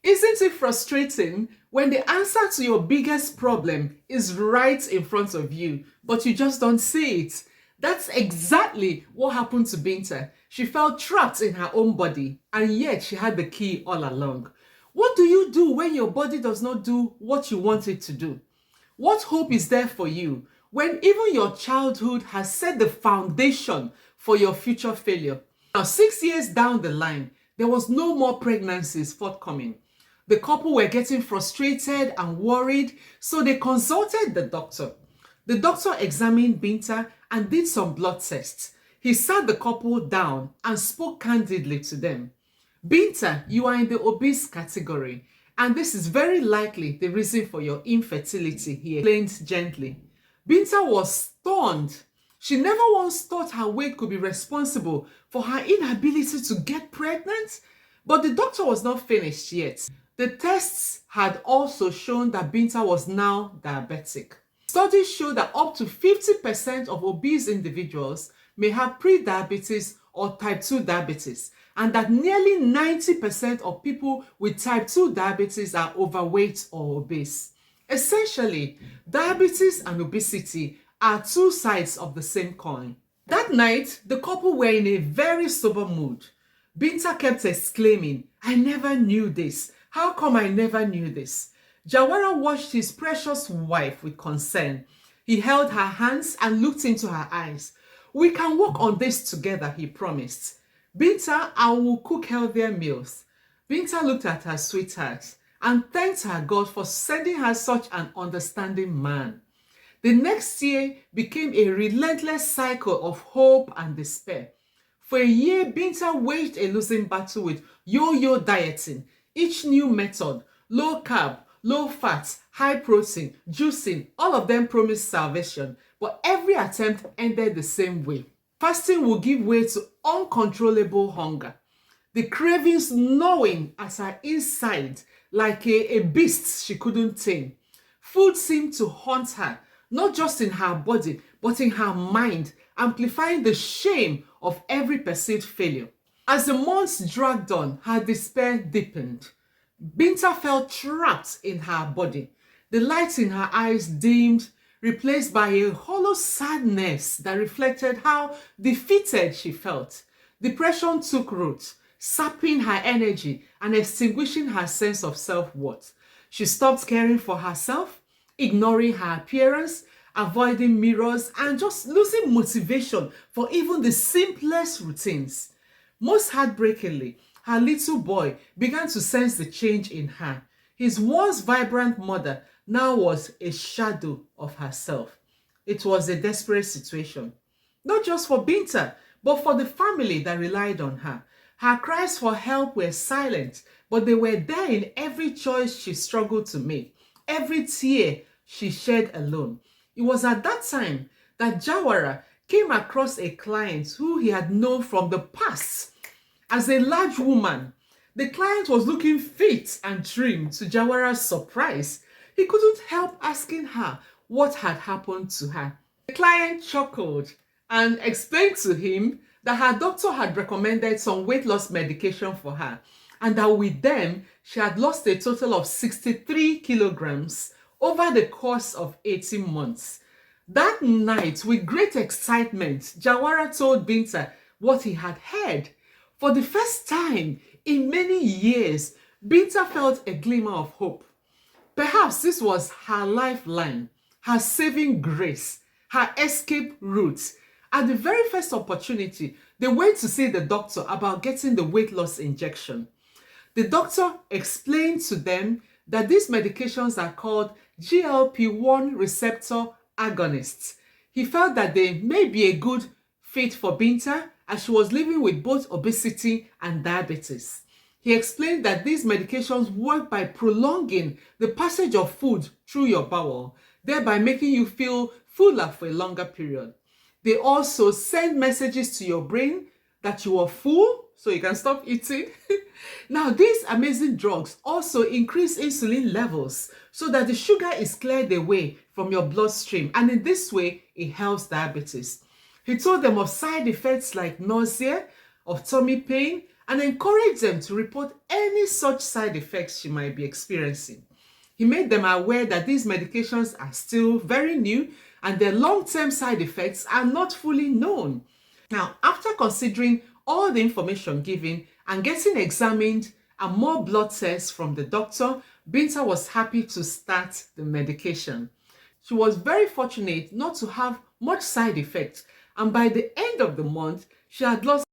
Isn't it frustrating when the answer to your biggest problem is right in front of you, but you just don't see it? That's exactly what happened to Binta. She felt trapped in her own body, and yet she had the key all along. What do you do when your body does not do what you want it to do? What hope is there for you when even your childhood has set the foundation for your future failure? Now, 6 years down the line, there was no more pregnancies forthcoming. The couple were getting frustrated and worried, so they consulted the doctor. The doctor examined Binta and did some blood tests. He sat the couple down and spoke candidly to them. Binta, you are in the obese category, and this is very likely the reason for your infertility, he explained gently. Binta was stunned. She never once thought her weight could be responsible for her inability to get pregnant. But the doctor was not finished yet. The tests had also shown that Binta was now diabetic. Studies show that up to 50% of obese individuals may have pre-diabetes or type 2 diabetes, and that nearly 90% of people with type 2 diabetes are overweight or obese. Essentially, diabetes and obesity are two sides of the same coin. That night, the couple were in a very sober mood. Binta kept exclaiming, "I never knew this. How come I never knew this?" Jawara watched his precious wife with concern. He held her hands and looked into her eyes. "We can work on this together," he promised. "Binta, I will cook healthier meals." Binta looked at her sweetheart and thanked her God for sending her such an understanding man. The next year became a relentless cycle of hope and despair. For a year, Binta waged a losing battle with yo-yo dieting. Each new method, low carb, low fat, high protein, juicing, all of them promised salvation, but every attempt ended the same way. Fasting would give way to uncontrollable hunger. The cravings gnawing at her inside like a beast she couldn't tame. Food seemed to haunt her, not just in her body, but in her mind, amplifying the shame of every perceived failure. As the months dragged on, her despair deepened. Binta felt trapped in her body. The light in her eyes dimmed, replaced by a hollow sadness that reflected how defeated she felt. Depression took root, sapping her energy and extinguishing her sense of self-worth. She stopped caring for herself, ignoring her appearance, avoiding mirrors, and just losing motivation for even the simplest routines. Most heartbreakingly, her little boy began to sense the change in her. His once vibrant mother now was a shadow of herself. It was a desperate situation, not just for Binta, but for the family that relied on her. Her cries for help were silent, but they were there in every choice she struggled to make, every tear she shed alone. It was at that time that Jawara came across a client who he had known from the past. As a large woman, the client was looking fit and trim. To Jawara's surprise, he couldn't help asking her what had happened to her. The client chuckled and explained to him that her doctor had recommended some weight loss medication for her, and that with them, she had lost a total of 63 kilograms over the course of 18 months. That night, with great excitement, Jawara told Binta what he had heard. For the first time in many years, Binta felt a glimmer of hope. Perhaps this was her lifeline, her saving grace, her escape route. At the very first opportunity, they went to see the doctor about getting the weight loss injection. The doctor explained to them that these medications are called GLP-1 receptor agonists. He felt that they may be a good fit for Binta as she was living with both obesity and diabetes. He explained that these medications work by prolonging the passage of food through your bowel, thereby making you feel fuller for a longer period. They also send messages to your brain that you are full, so you can stop eating. Now, these amazing drugs also increase insulin levels so that the sugar is cleared away from your bloodstream, and in this way, it helps diabetes. He told them of side effects like nausea, of tummy pain, and encouraged them to report any such side effects she might be experiencing. He made them aware that these medications are still very new and their long-term side effects are not fully known. Now, after considering all the information given and getting examined and more blood tests from the doctor, Binta was happy to start the medication. She was very fortunate not to have much side effects, and by the end of the month, she had lost